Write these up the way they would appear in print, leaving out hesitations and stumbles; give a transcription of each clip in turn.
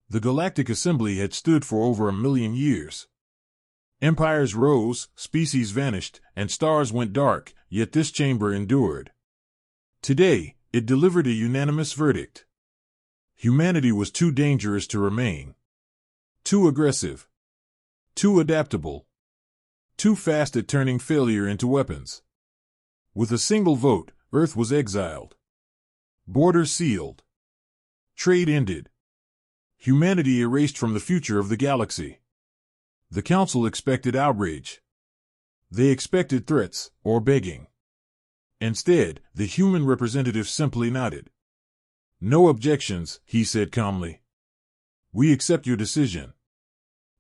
The Galactic Assembly had stood for over 1,000,000 years. Empires rose, species vanished, and stars went dark, yet this chamber endured. Today, it delivered a unanimous verdict. Humanity was too dangerous to remain. Too aggressive. Too adaptable. Too fast at turning failure into weapons. With a single vote, Earth was exiled. Borders sealed. Trade ended. Humanity erased from the future of the galaxy. The Council expected outrage. They expected threats, or begging. Instead, the human representative simply nodded. "No objections," he said calmly. "We accept your decision."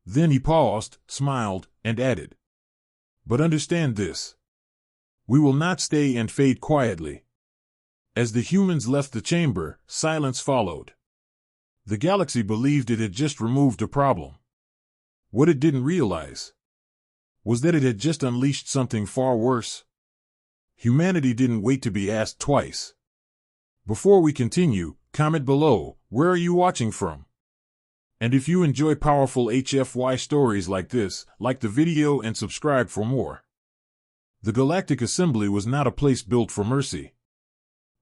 Then he paused, smiled, and added, "But understand this. We will not stay and fade quietly." As the humans left the chamber, silence followed. The galaxy believed it had just removed a problem. What it didn't realize was that it had just unleashed something far worse. Humanity didn't wait to be asked twice. Before we continue, comment below, where are you watching from? And if you enjoy powerful HFY stories like this, like the video and subscribe for more. The Galactic Assembly was not a place built for mercy.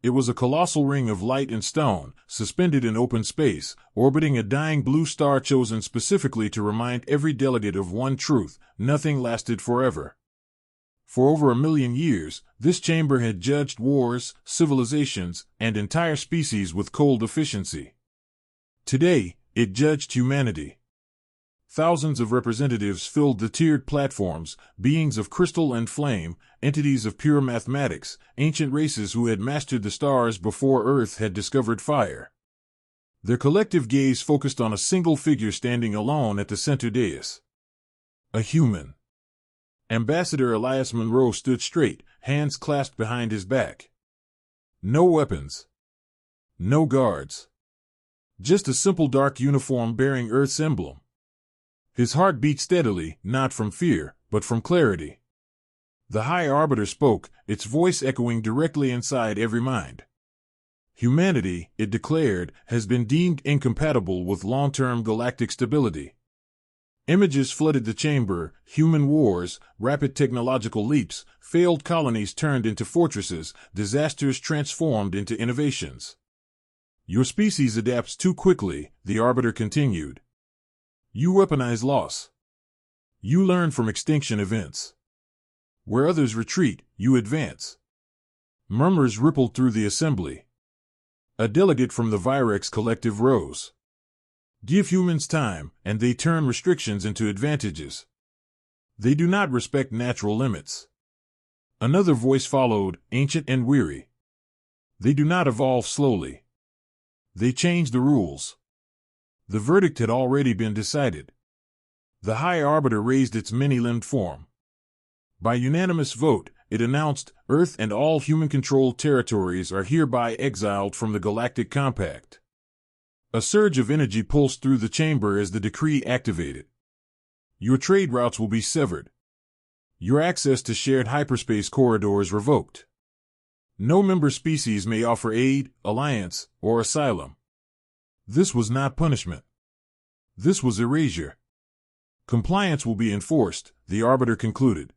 It was a colossal ring of light and stone, suspended in open space, orbiting a dying blue star chosen specifically to remind every delegate of one truth: nothing lasted forever. For over 1,000,000 years, this chamber had judged wars, civilizations, and entire species with cold efficiency. Today, it judged humanity. Thousands of representatives filled the tiered platforms, beings of crystal and flame, entities of pure mathematics, ancient races who had mastered the stars before Earth had discovered fire. Their collective gaze focused on a single figure standing alone at the center dais. A human. Ambassador Elias Monroe stood straight, hands clasped behind his back. No weapons. No guards. Just a simple dark uniform bearing Earth's emblem. His heart beat steadily, not from fear, but from clarity. The High Arbiter spoke, its voice echoing directly inside every mind. Humanity, it declared, has been deemed incompatible with long-term galactic stability. Images flooded the chamber: human wars, rapid technological leaps, failed colonies turned into fortresses, disasters transformed into innovations. "Your species adapts too quickly," the Arbiter continued. "You weaponize loss. You learn from extinction events. Where others retreat, you advance." Murmurs rippled through the assembly. A delegate from the Virex collective rose. "Give humans time, and they turn restrictions into advantages. They do not respect natural limits." Another voice followed, ancient and weary. "They do not evolve slowly. They change the rules." The verdict had already been decided. The High Arbiter raised its many-limbed form. By unanimous vote, it announced, "Earth and all human-controlled territories are hereby exiled from the Galactic Compact." A surge of energy pulsed through the chamber as the decree activated. Your trade routes will be severed. Your access to shared hyperspace corridors revoked. No member species may offer aid, alliance, or asylum. This was not punishment. This was erasure. Compliance will be enforced, the Arbiter concluded.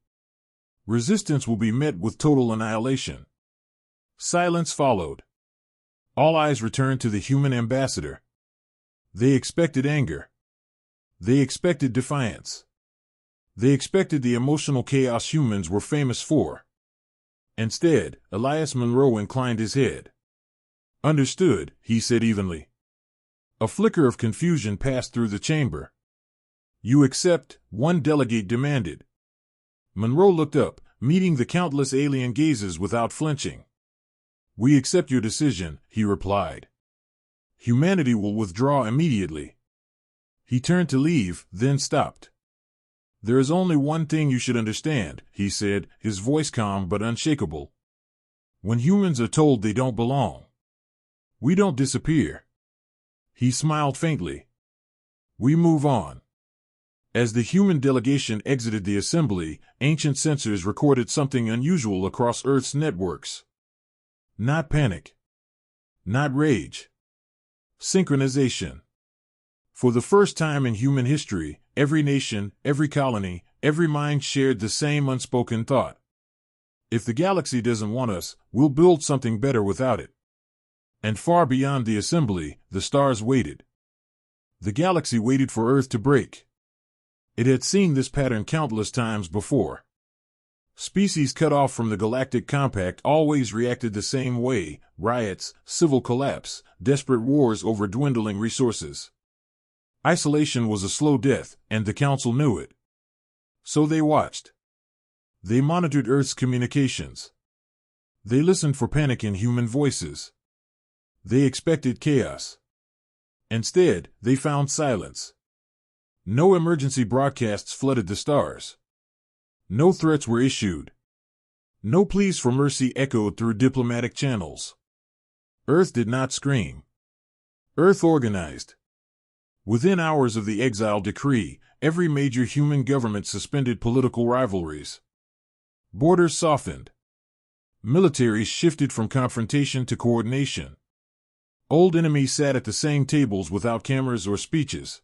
Resistance will be met with total annihilation. Silence followed. All eyes returned to the human ambassador. They expected anger. They expected defiance. They expected the emotional chaos humans were famous for. Instead, Elias Monroe inclined his head. "Understood," he said evenly. A flicker of confusion passed through the chamber. "You accept?" one delegate demanded. Monroe looked up, meeting the countless alien gazes without flinching. "We accept your decision," he replied. "Humanity will withdraw immediately." He turned to leave, then stopped. "There is only one thing you should understand," he said, his voice calm but unshakable. "When humans are told they don't belong, we don't disappear." He smiled faintly. "We move on." As the human delegation exited the assembly, ancient sensors recorded something unusual across Earth's networks. Not panic. Not rage. Synchronization. For the first time in human history, every nation, every colony, every mind shared the same unspoken thought. If the galaxy doesn't want us, we'll build something better without it. And far beyond the assembly, the stars waited. The galaxy waited for Earth to break. It had seen this pattern countless times before. Species cut off from the Galactic Compact always reacted the same way: riots, civil collapse, desperate wars over dwindling resources. Isolation was a slow death, and the Council knew it. So they watched. They monitored Earth's communications. They listened for panic in human voices. They expected chaos. Instead, they found silence. No emergency broadcasts flooded the stars. No threats were issued. No pleas for mercy echoed through diplomatic channels. Earth did not scream. Earth organized. Within hours of the exile decree, every major human government suspended political rivalries. Borders softened. Militaries shifted from confrontation to coordination. Old enemies sat at the same tables without cameras or speeches.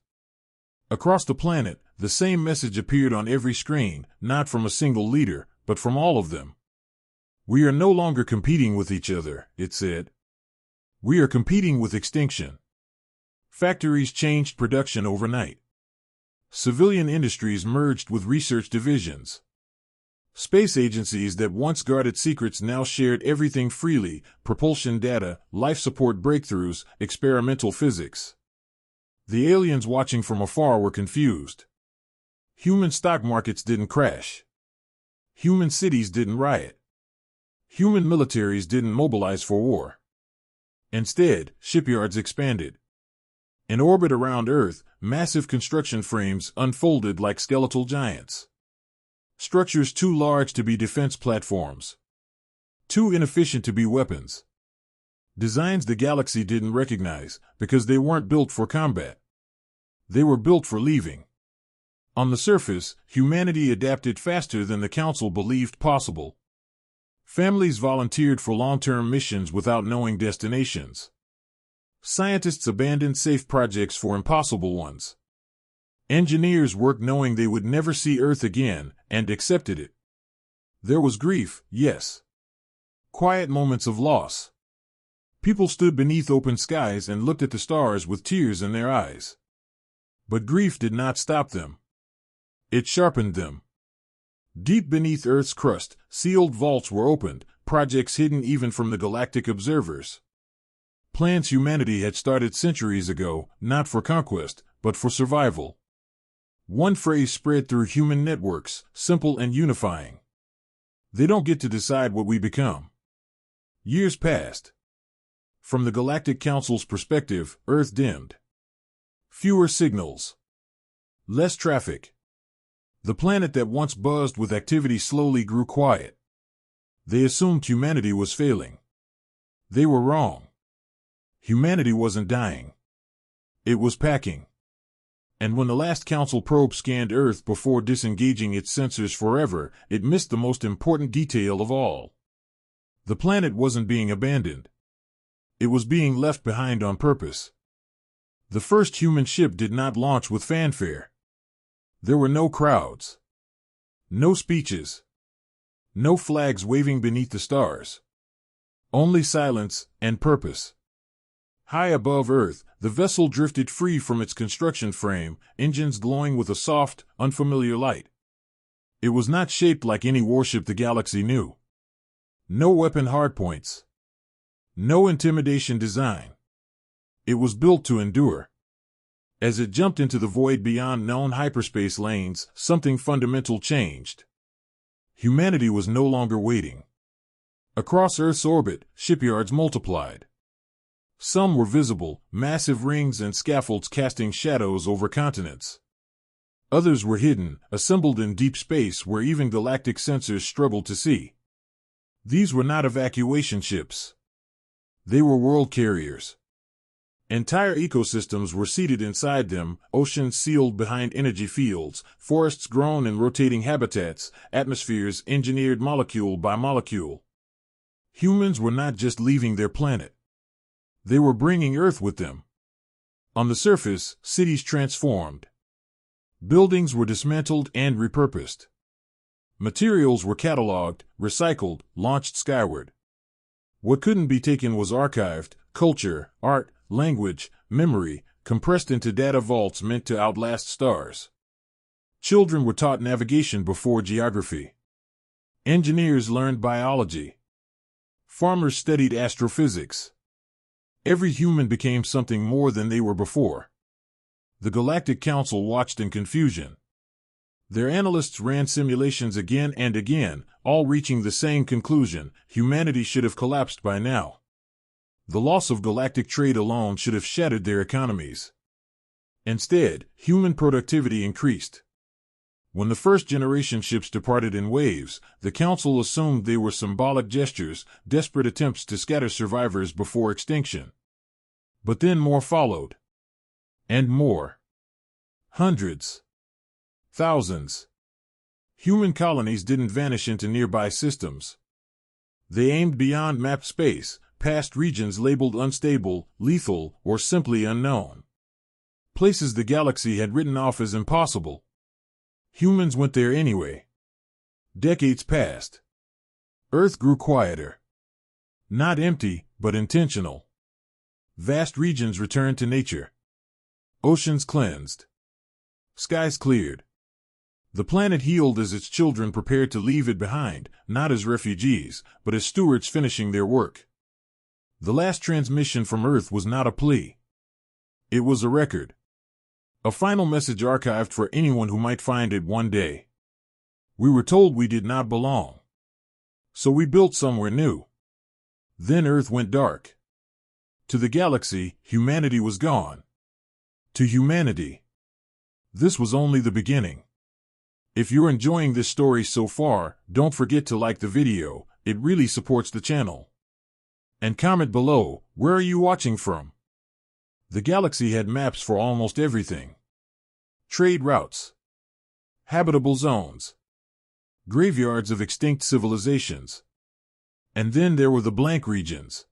Across the planet, the same message appeared on every screen, not from a single leader, but from all of them. We are no longer competing with each other, it said. We are competing with extinction. Factories changed production overnight. Civilian industries merged with research divisions. Space agencies that once guarded secrets now shared everything freely: propulsion data, life support breakthroughs, experimental physics. The aliens watching from afar were confused. Human stock markets didn't crash. Human cities didn't riot. Human militaries didn't mobilize for war. Instead, shipyards expanded. In orbit around Earth, massive construction frames unfolded like skeletal giants. Structures too large to be defense platforms. Too inefficient to be weapons. Designs the galaxy didn't recognize, because they weren't built for combat. They were built for leaving. On the surface, humanity adapted faster than the Council believed possible. Families volunteered for long-term missions without knowing destinations. Scientists abandoned safe projects for impossible ones. Engineers worked knowing they would never see Earth again, and accepted it. There was grief, yes. Quiet moments of loss. People stood beneath open skies and looked at the stars with tears in their eyes. But grief did not stop them. It sharpened them. Deep beneath Earth's crust, sealed vaults were opened, projects hidden even from the galactic observers. Plans humanity had started centuries ago, not for conquest, but for survival. One phrase spread through human networks, simple and unifying. They don't get to decide what we become. Years passed. From the Galactic Council's perspective, Earth dimmed. Fewer signals. Less traffic. The planet that once buzzed with activity slowly grew quiet. They assumed humanity was failing. They were wrong. Humanity wasn't dying. It was packing. And when the last Council probe scanned Earth before disengaging its sensors forever, it missed the most important detail of all. The planet wasn't being abandoned. It was being left behind on purpose. The first human ship did not launch with fanfare. There were no crowds. No speeches. No flags waving beneath the stars. Only silence and purpose. High above Earth, the vessel drifted free from its construction frame, engines glowing with a soft, unfamiliar light. It was not shaped like any warship the galaxy knew. No weapon hardpoints. No intimidation design. It was built to endure. As it jumped into the void beyond known hyperspace lanes, something fundamental changed. Humanity was no longer waiting. Across Earth's orbit, shipyards multiplied. Some were visible, massive rings and scaffolds casting shadows over continents. Others were hidden, assembled in deep space where even galactic sensors struggled to see. These were not evacuation ships. They were world carriers. Entire ecosystems were seated inside them, oceans sealed behind energy fields, forests grown in rotating habitats, atmospheres engineered molecule by molecule. Humans were not just leaving their planet. They were bringing Earth with them. On the surface, cities transformed. Buildings were dismantled and repurposed. Materials were cataloged, recycled, launched skyward. What couldn't be taken was archived, culture, art, language, memory, compressed into data vaults meant to outlast stars. Children were taught navigation before geography. Engineers learned biology. Farmers studied astrophysics. Every human became something more than they were before. The Galactic Council watched in confusion. Their analysts ran simulations again and again, all reaching the same conclusion: humanity should have collapsed by now. The loss of galactic trade alone should have shattered their economies. Instead, human productivity increased. When the first generation ships departed in waves, the Council assumed they were symbolic gestures, desperate attempts to scatter survivors before extinction. But then more followed. And more. Hundreds. Thousands. Human colonies didn't vanish into nearby systems. They aimed beyond mapped space, past regions labeled unstable, lethal, or simply unknown. Places the galaxy had written off as impossible. Humans went there anyway. Decades passed. Earth grew quieter. Not empty, but intentional. Vast regions returned to nature. Oceans cleansed. Skies cleared. The planet healed as its children prepared to leave it behind, not as refugees, but as stewards finishing their work. The last transmission from Earth was not a plea. It was a record. A final message archived for anyone who might find it one day. We were told we did not belong. So we built somewhere new. Then Earth went dark. To the galaxy, humanity was gone. To humanity. This was only the beginning. If you're enjoying this story so far, don't forget to like the video, it really supports the channel. And comment below, where are you watching from? The galaxy had maps for almost everything. Trade routes. Habitable zones. Graveyards of extinct civilizations. And then there were the blank regions.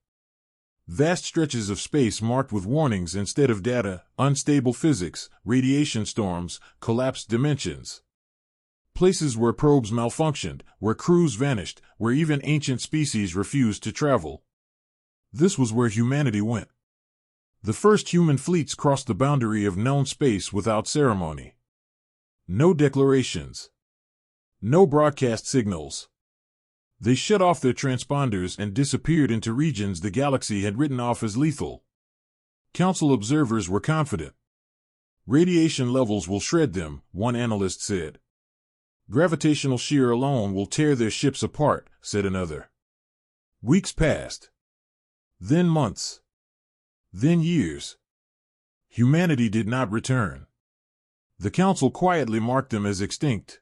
Vast stretches of space marked with warnings instead of data: unstable physics, radiation storms, collapsed dimensions. Places where probes malfunctioned, where crews vanished, where even ancient species refused to travel. This was where humanity went. The first human fleets crossed the boundary of known space without ceremony. No declarations. No broadcast signals. They shut off their transponders and disappeared into regions the galaxy had written off as lethal. Council observers were confident. Radiation levels will shred them, one analyst said. Gravitational shear alone will tear their ships apart, said another. Weeks passed. Then months. Then years. Humanity did not return. The Council quietly marked them as extinct.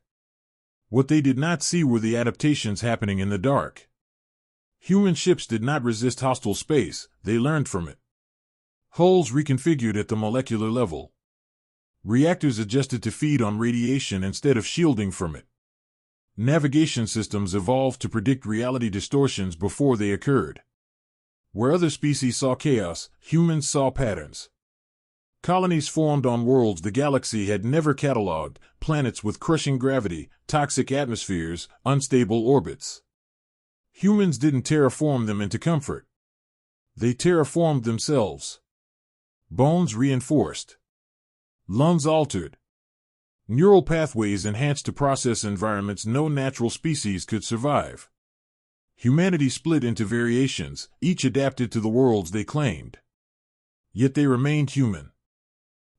What they did not see were the adaptations happening in the dark. Human ships did not resist hostile space, they learned from it. Hulls reconfigured at the molecular level. Reactors adjusted to feed on radiation instead of shielding from it. Navigation systems evolved to predict reality distortions before they occurred. Where other species saw chaos, humans saw patterns. Colonies formed on worlds the galaxy had never catalogued, planets with crushing gravity, toxic atmospheres, unstable orbits. Humans didn't terraform them into comfort. They terraformed themselves. Bones reinforced. Lungs altered. Neural pathways enhanced to process environments no natural species could survive. Humanity split into variations, each adapted to the worlds they claimed. Yet they remained human.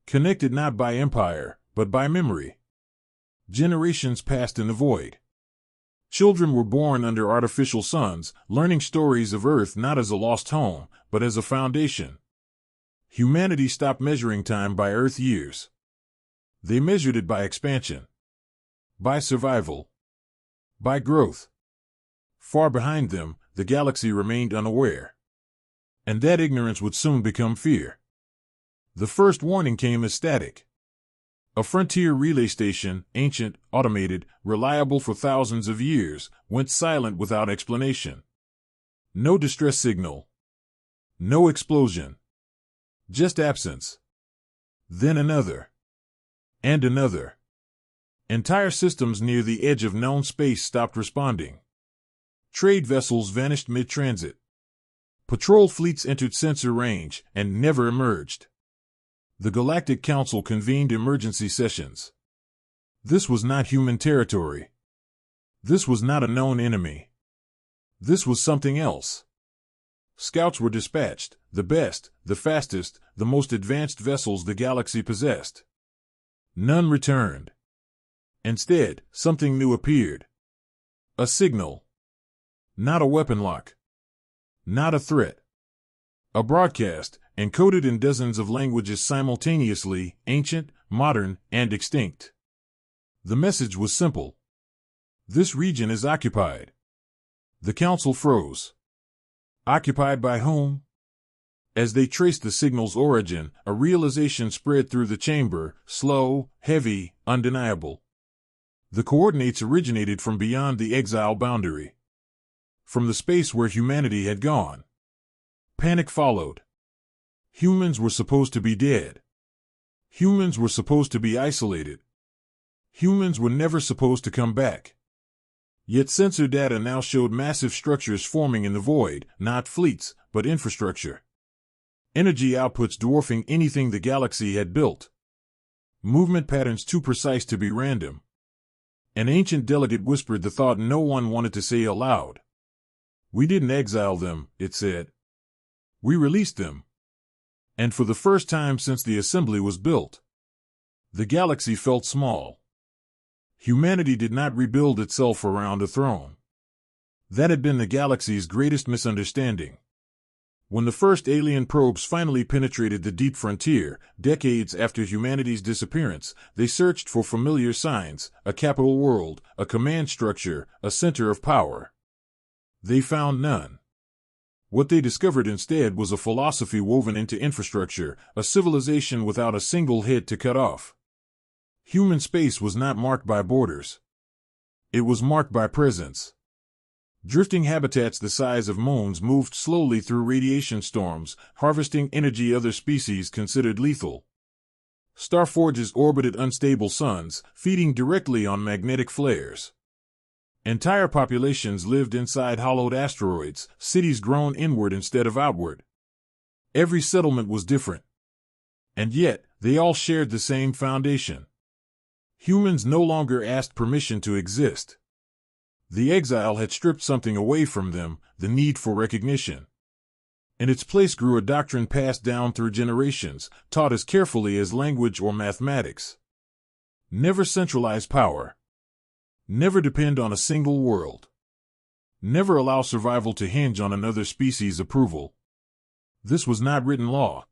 Connected not by empire, but by memory. Generations passed in the void. Children were born under artificial suns, learning stories of Earth not as a lost home, but as a foundation. Humanity stopped measuring time by Earth years. They measured it by expansion. By survival. By growth. Far behind them, the galaxy remained unaware. And that ignorance would soon become fear. The first warning came as static. A frontier relay station, ancient, automated, reliable for thousands of years, went silent without explanation. No distress signal. No explosion. Just absence. Then another. And another. Entire systems near the edge of known space stopped responding. Trade vessels vanished mid-transit. Patrol fleets entered sensor range and never emerged. The Galactic Council convened emergency sessions. This was not human territory. This was not a known enemy. This was something else. Scouts were dispatched, the best, the fastest, the most advanced vessels the galaxy possessed. None returned. Instead, something new appeared. A signal. Not a weapon lock. Not a threat. A broadcast, encoded in dozens of languages simultaneously, ancient, modern, and extinct. The message was simple. This region is occupied. The council froze. Occupied by whom? As they traced the signal's origin, a realization spread through the chamber, slow, heavy, undeniable. The coordinates originated from beyond the exile boundary. From the space where humanity had gone. Panic followed. Humans were supposed to be dead. Humans were supposed to be isolated. Humans were never supposed to come back. Yet sensor data now showed massive structures forming in the void, not fleets, but infrastructure. Energy outputs dwarfing anything the galaxy had built. Movement patterns too precise to be random. An ancient delegate whispered the thought no one wanted to say aloud. We didn't exile them, it said. We released them. And for the first time since the assembly was built, the galaxy felt small. Humanity did not rebuild itself around a throne. That had been the galaxy's greatest misunderstanding. When the first alien probes finally penetrated the deep frontier, decades after humanity's disappearance, they searched for familiar signs, a capital world, a command structure, a center of power. They found none. What they discovered instead was a philosophy woven into infrastructure, a civilization without a single head to cut off. Human space was not marked by borders. It was marked by presence. Drifting habitats the size of moons moved slowly through radiation storms, harvesting energy other species considered lethal. Starforges orbited unstable suns, feeding directly on magnetic flares. Entire populations lived inside hollowed asteroids, cities grown inward instead of outward. Every settlement was different. And yet, they all shared the same foundation. Humans no longer asked permission to exist. The exile had stripped something away from them, the need for recognition. In its place grew a doctrine passed down through generations, taught as carefully as language or mathematics. Never centralize power. Never depend on a single world. Never allow survival to hinge on another species' approval. This was not written law.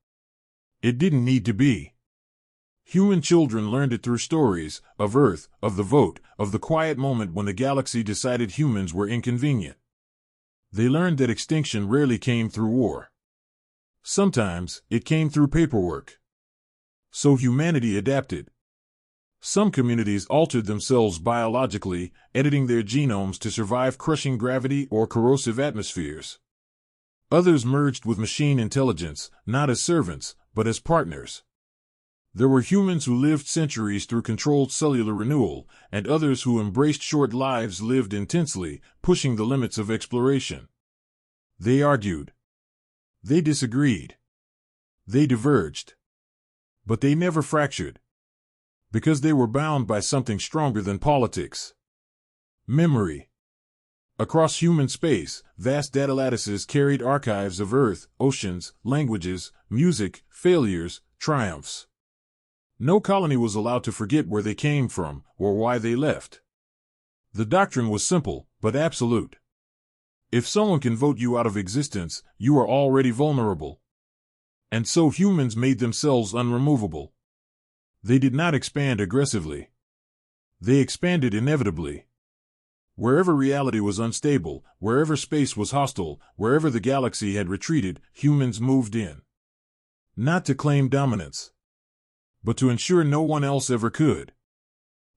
It didn't need to be. Human children learned it through stories, of Earth, of the vote, of the quiet moment when the galaxy decided humans were inconvenient. They learned that extinction rarely came through war. Sometimes, it came through paperwork. So humanity adapted. Some communities altered themselves biologically, editing their genomes to survive crushing gravity or corrosive atmospheres. Others merged with machine intelligence, not as servants, but as partners. There were humans who lived centuries through controlled cellular renewal, and others who embraced short lives lived intensely, pushing the limits of exploration. They argued. They disagreed. They diverged. But they never fractured. Because they were bound by something stronger than politics. Memory. Across human space, vast data lattices carried archives of Earth, oceans, languages, music, failures, triumphs. No colony was allowed to forget where they came from, or why they left. The doctrine was simple, but absolute. If someone can vote you out of existence, you are already vulnerable. And so humans made themselves unremovable. They did not expand aggressively. They expanded inevitably. Wherever reality was unstable, wherever space was hostile, wherever the galaxy had retreated, humans moved in. Not to claim dominance, but to ensure no one else ever could.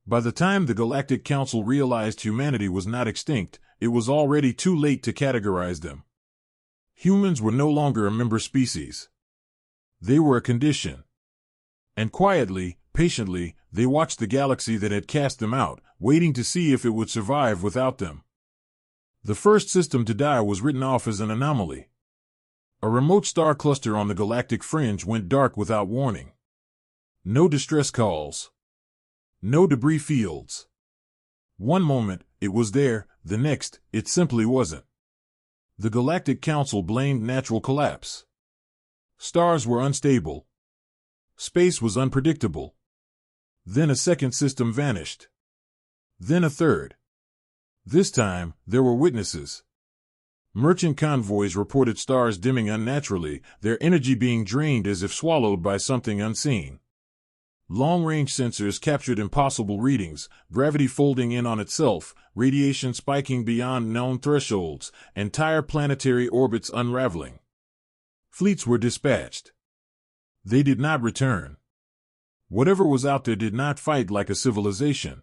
By the time the Galactic Council realized humanity was not extinct, it was already too late to categorize them. Humans were no longer a member species. They were a condition. And quietly, patiently, they watched the galaxy that had cast them out, waiting to see if it would survive without them. The first system to die was written off as an anomaly. A remote star cluster on the galactic fringe went dark without warning. No distress calls. No debris fields. One moment, it was there, the next, it simply wasn't. The Galactic Council blamed natural collapse. Stars were unstable. Space was unpredictable. Then a second system vanished. Then a third. This time, there were witnesses. Merchant convoys reported stars dimming unnaturally, their energy being drained as if swallowed by something unseen. Long-range sensors captured impossible readings, gravity folding in on itself, radiation spiking beyond known thresholds, entire planetary orbits unraveling. Fleets were dispatched. They did not return. Whatever was out there did not fight like a civilization.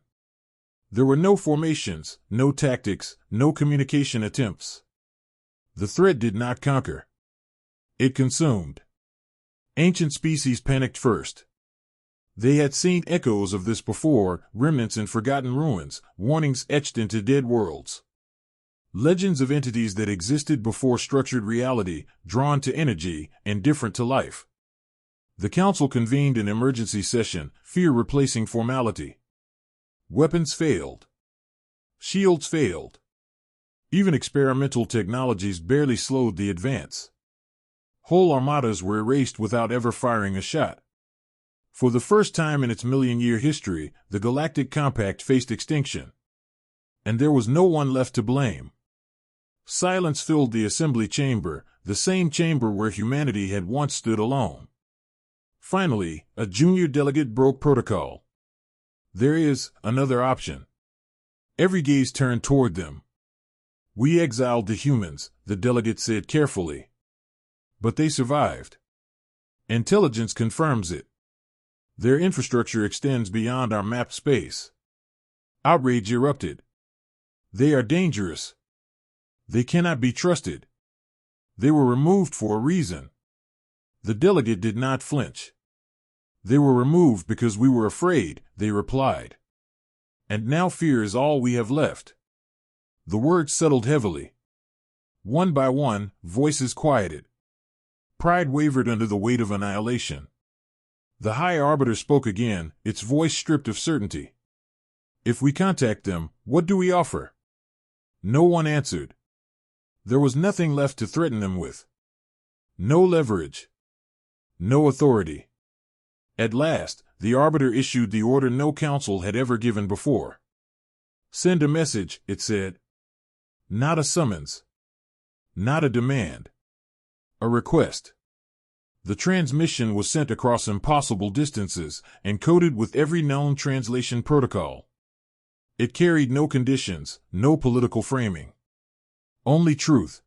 There were no formations, no tactics, no communication attempts. The threat did not conquer. It consumed. Ancient species panicked first. They had seen echoes of this before, remnants in forgotten ruins, warnings etched into dead worlds. Legends of entities that existed before structured reality, drawn to energy, indifferent to life. The Council convened an emergency session, fear replacing formality. Weapons failed. Shields failed. Even experimental technologies barely slowed the advance. Whole armadas were erased without ever firing a shot. For the first time in its million-year history, the Galactic Compact faced extinction. And there was no one left to blame. Silence filled the assembly chamber, the same chamber where humanity had once stood alone. Finally, a junior delegate broke protocol. There is another option. Every gaze turned toward them. We exiled the humans, the delegate said carefully. But they survived. Intelligence confirms it. Their infrastructure extends beyond our mapped space. Outrage erupted. They are dangerous. They cannot be trusted. They were removed for a reason. The delegate did not flinch. They were removed because we were afraid, they replied. And now fear is all we have left. The words settled heavily. One by one, voices quieted. Pride wavered under the weight of annihilation. The High Arbiter spoke again, its voice stripped of certainty. If we contact them, what do we offer? No one answered. There was nothing left to threaten them with. No leverage. No authority. At last, the Arbiter issued the order no council had ever given before. Send a message, it said. Not a summons. Not a demand. A request. The transmission was sent across impossible distances, encoded with every known translation protocol. It carried no conditions, no political framing. Only truth.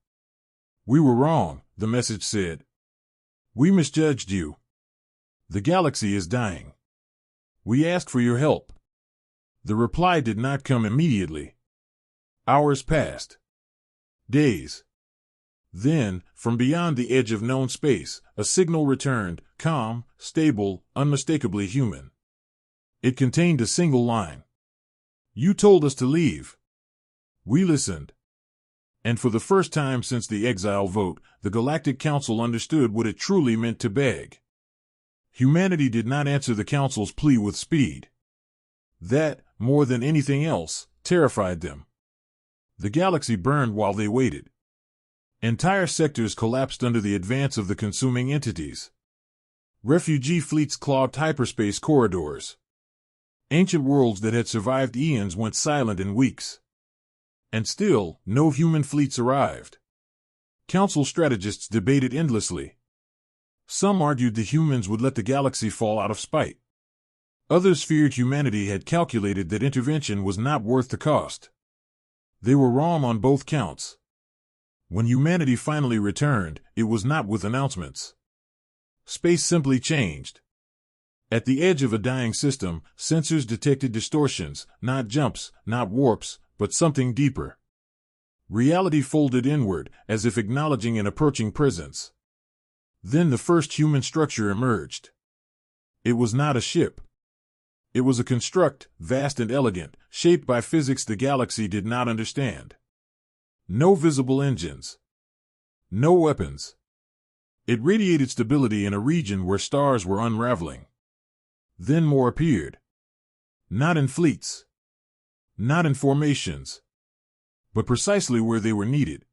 We were wrong, the message said. We misjudged you. The galaxy is dying. We ask for your help. The reply did not come immediately. Hours passed. Days. Then, from beyond the edge of known space, a signal returned, calm, stable, unmistakably human. It contained a single line. You told us to leave. We listened. And for the first time since the exile vote, the Galactic Council understood what it truly meant to beg. Humanity did not answer the Council's plea with speed. That, more than anything else, terrified them. The galaxy burned while they waited. Entire sectors collapsed under the advance of the consuming entities. Refugee fleets clogged hyperspace corridors. Ancient worlds that had survived eons went silent in weeks. And still, no human fleets arrived. Council strategists debated endlessly. Some argued the humans would let the galaxy fall out of spite. Others feared humanity had calculated that intervention was not worth the cost. They were wrong on both counts. When humanity finally returned, it was not with announcements. Space simply changed. At the edge of a dying system, sensors detected distortions, not jumps, not warps, but something deeper. Reality folded inward, as if acknowledging an approaching presence. Then the first human structure emerged. It was not a ship. It was a construct, vast and elegant, shaped by physics the galaxy did not understand. No visible engines. No weapons. It radiated stability in a region where stars were unraveling. Then more appeared. Not in fleets. Not in formations. But precisely where they were needed.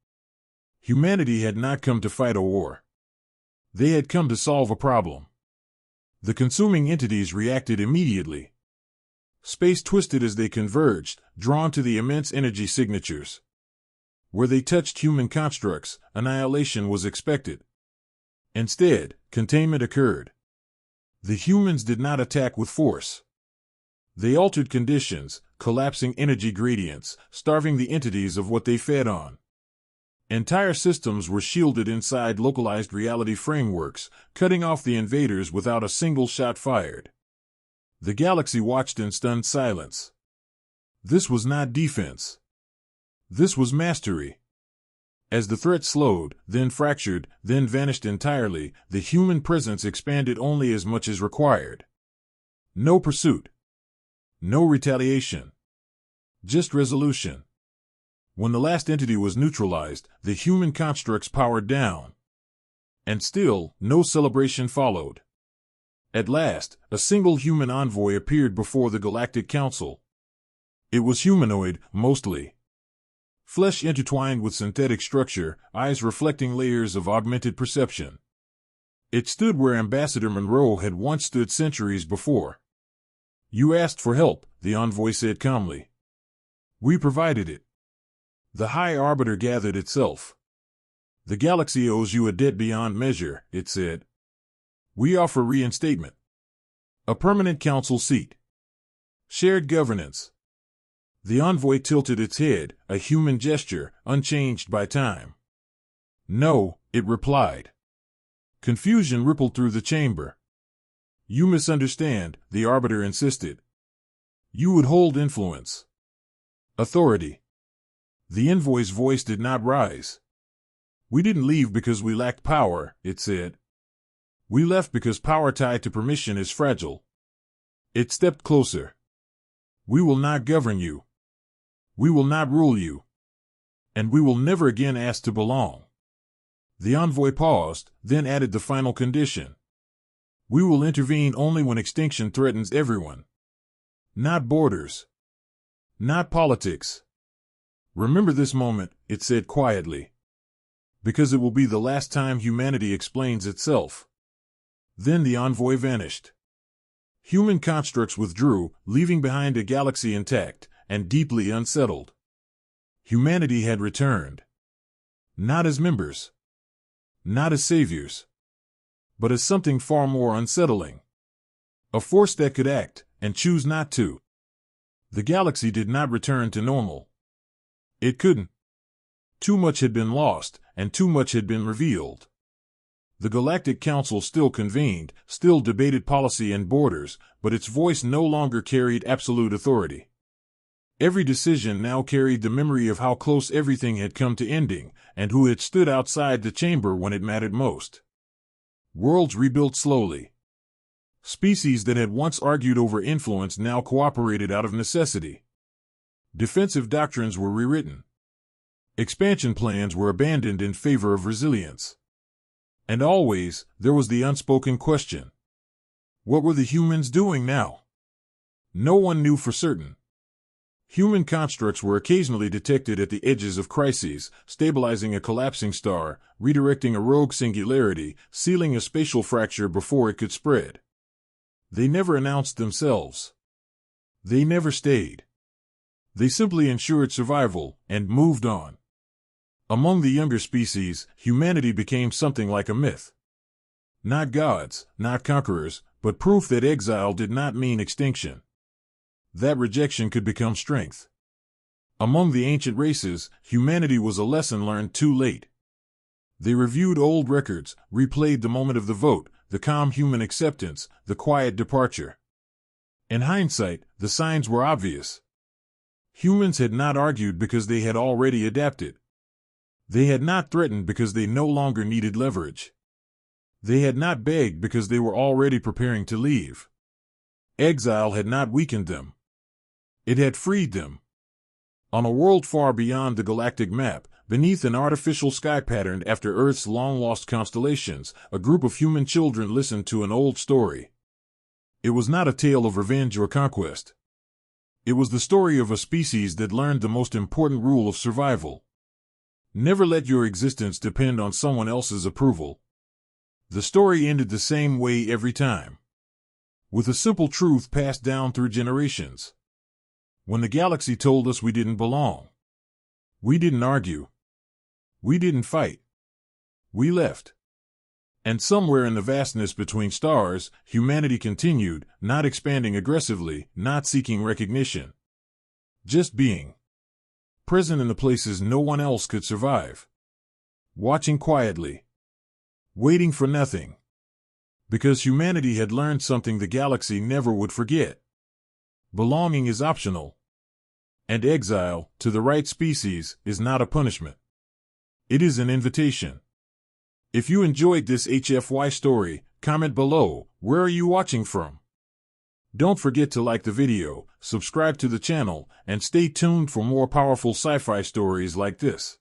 Humanity had not come to fight a war. They had come to solve a problem. The consuming entities reacted immediately. Space twisted as they converged, drawn to the immense energy signatures. Where they touched human constructs, annihilation was expected. Instead, containment occurred. The humans did not attack with force. They altered conditions, collapsing energy gradients, starving the entities of what they fed on. Entire systems were shielded inside localized reality frameworks, cutting off the invaders without a single shot fired. The galaxy watched in stunned silence. This was not defense. This was mastery. As the threat slowed, then fractured, then vanished entirely, the human presence expanded only as much as required. No pursuit. No retaliation. Just resolution. When the last entity was neutralized, the human constructs powered down. And still, no celebration followed. At last, a single human envoy appeared before the Galactic Council. It was humanoid, mostly. Flesh intertwined with synthetic structure, eyes reflecting layers of augmented perception. It stood where Ambassador Monroe had once stood centuries before. "You asked for help," the envoy said calmly. "We provided it." The High Arbiter gathered itself. "The galaxy owes you a debt beyond measure," it said. "We offer reinstatement. A permanent council seat. Shared governance." The envoy tilted its head, a human gesture, unchanged by time. "No," it replied. Confusion rippled through the chamber. "You misunderstand," the Arbiter insisted. "You would hold influence. Authority." The envoy's voice did not rise. "We didn't leave because we lacked power," it said. "We left because power tied to permission is fragile." It stepped closer. "We will not govern you. We will not rule you. And we will never again ask to belong." The envoy paused, then added the final condition. "We will intervene only when extinction threatens everyone. Not borders. Not politics. Remember this moment," it said quietly. "Because it will be the last time humanity explains itself." Then the envoy vanished. Human constructs withdrew, leaving behind a galaxy intact and deeply unsettled. Humanity had returned. Not as members. Not as saviors. But as something far more unsettling. A force that could act, and choose not to. The galaxy did not return to normal. It couldn't. Too much had been lost, and too much had been revealed. The Galactic Council still convened, still debated policy and borders, but its voice no longer carried absolute authority. Every decision now carried the memory of how close everything had come to ending, and who had stood outside the chamber when it mattered most. Worlds rebuilt slowly. Species that had once argued over influence now cooperated out of necessity. Defensive doctrines were rewritten. Expansion plans were abandoned in favor of resilience. And always, there was the unspoken question. What were the humans doing now? No one knew for certain. Human constructs were occasionally detected at the edges of crises, stabilizing a collapsing star, redirecting a rogue singularity, sealing a spatial fracture before it could spread. They never announced themselves. They never stayed. They simply ensured survival and moved on. Among the younger species, humanity became something like a myth. Not gods, not conquerors, but proof that exile did not mean extinction. That rejection could become strength. Among the ancient races, humanity was a lesson learned too late. They reviewed old records, replayed the moment of the vote, the calm human acceptance, the quiet departure. In hindsight, the signs were obvious. Humans had not argued because they had already adapted. They had not threatened because they no longer needed leverage. They had not begged because they were already preparing to leave. Exile had not weakened them. It had freed them. On a world far beyond the galactic map, beneath an artificial sky patterned after Earth's long-lost constellations, a group of human children listened to an old story. It was not a tale of revenge or conquest. It was the story of a species that learned the most important rule of survival. Never let your existence depend on someone else's approval. The story ended the same way every time, with a simple truth passed down through generations. When the galaxy told us we didn't belong, we didn't argue. We didn't fight. We left. And somewhere in the vastness between stars, humanity continued, not expanding aggressively, not seeking recognition. Just being. Present in the places no one else could survive. Watching quietly. Waiting for nothing. Because humanity had learned something the galaxy never would forget. Belonging is optional. And exile, to the right species, is not a punishment. It is an invitation. If you enjoyed this HFY story, comment below, where are you watching from? Don't forget to like the video, subscribe to the channel, and stay tuned for more powerful sci-fi stories like this.